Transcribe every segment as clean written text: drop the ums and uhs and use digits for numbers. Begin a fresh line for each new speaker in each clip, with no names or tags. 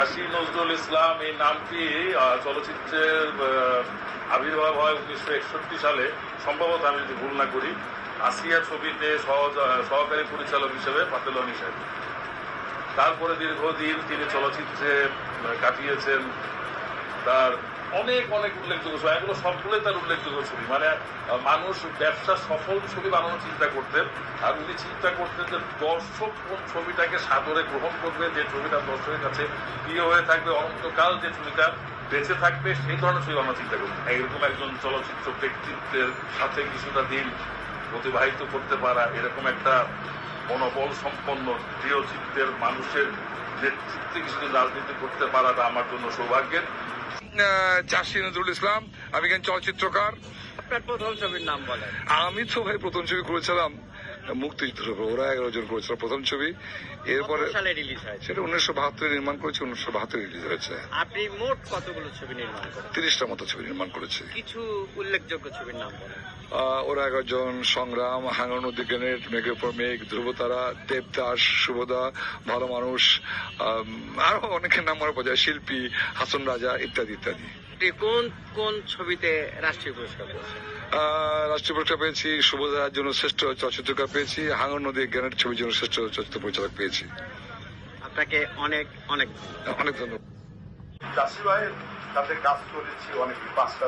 কাজী নজরুল ইসলাম এই নামটি চলচ্চিত্রের আবির্ভাব হয় 1961 সালে, সম্ভবত আমি যদি ভুল না করি। আসিয়া ছবিতে সহকারী পরিচালক হিসেবে পাতেল আলী সাহেব। তারপরে দীর্ঘদিন তিনি চলচ্চিত্রে কাটিয়েছেন। তার অনেক অনেক উল্লেখযোগ্য ছবি, এগুলো সবগুলোই তার উল্লেখযোগ্য ছবি। মানে মানুষ ব্যবসা সফল ছবি বানানোর চিন্তা করতেন, আর উনি চিন্তা করতেন যে দর্শক কোন ছবিটাকে সাদরে গ্রহণ করবে, যে ছবিটা দর্শকের কাছে প্রিয় হয়ে থাকবে, অনন্তকাল যে ছবিটা বেঁচে থাকবে, সেই ধরনের ছবি আমরা চিন্তা করি। এরকম একজন চলচ্চিত্র ব্যক্তিত্বের সাথে কিছুটা দিন অতিবাহিত করতে পারা, এরকম একটা মনোবল সম্পন্ন প্রিয় চিত্তের মানুষের নেতৃত্বে কিছুদিন রাজনীতি করতে পারাটা আমার জন্য সৌভাগ্যের।
কাজী নজরুল ইসলাম, আমি একজন চলচ্চিত্রকার।
আপনার প্রথম ছবির নাম বলেন।
আমি তো ভাই প্রথম ছবি করেছিলাম মুক্তিযুদ্ধের উপর, ওরা 11 জন করেছিল প্রথম ছবি। এরপরে
সালে রিলিজ হয়েছে
সেটা 1972 নির্মাণ করেছি, 1972 রিলিজ হয়েছে।
আপনি মোট কতগুলো ছবি নির্মাণ করেন?
30টা মতো ছবি নির্মাণ করেছি।
কিছু উল্লেখযোগ্য ছবির নাম বলেন।
ওরা 11 জন, সংগ্রাম, হাঙ্গর নদী গ্রেনেড, মেঘের পর মেঘ, ধ্রুবতারা, দেবদাস, শুভদা, ভালো মানুষ, আরো অনেকের নাম মনে পড়ে যায়, শিল্পী, হাসন রাজা ইত্যাদি ইত্যাদি।
কোন কোন ছবিতে রাষ্ট্রীয় পুরস্কার পেয়েছেন?
রাষ্ট্রীয় পুরস্কার পেয়েছি, শুভদার জন্য শ্রেষ্ঠ চলচ্চিত্রকার পেয়েছি, হাঙ্গর নদী গ্রেনেড ছবির জন্য শ্রেষ্ঠ চলচ্চিত্র পরিচালক পেয়েছি।
আপনাকে অনেক অনেক
অনেক ধন্যবাদ।
কাশি ভাইয়ের সাথে কাজ করেছি অনেক, 5টা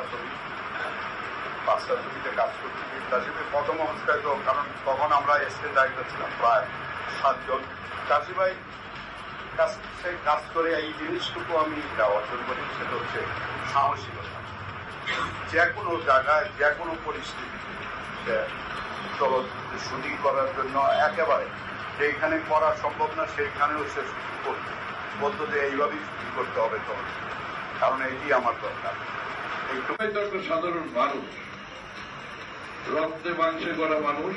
ছবিতে কাজ করছি। কাশি ভাই প্রথম অবস্থায় তো, কারণ তখন আমরা অ্যাসিস্ট্যান্ট ডাইরেক্টর ছিলাম প্রায় 7 জন। কাশি ভাই কাজ করে এই জিনিসটুকু আমি অর্জন করি, সেটা হচ্ছে সাহসিকতা। যে কোনো জায়গায়, যে কোনো পরিস্থিতিতে চলচ্চিত্র শুটিং করার জন্য একেবারে যেখানে করা সম্ভব না সেইখানেও সে শুটিং করতে পদ্ধতি এইভাবেই শুটিং করতে হবে চলচ্চিত্র, কারণ এটি আমার দরকার।
একটা সাধারণ মানুষ, রক্তে মাংসে করা মানুষ,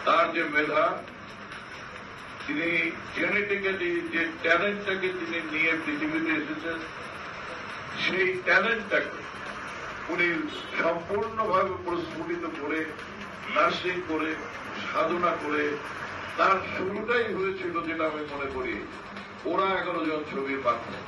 তার যে মেধা, তিনি জেনেটিক্যালি যে ট্যালেন্টটাকে তিনি নিয়ে পৃথিবীতে এসেছেন, সেই ট্যালেন্টটাকে উনি সম্পূর্ণভাবে প্রস্ফুটিত করে, নার্সিং করে, সাধনা করে, তার শুরুটাই হয়েছিল যেটা আমি মনে করি ওরা 11 জন ছবির মাধ্যমে।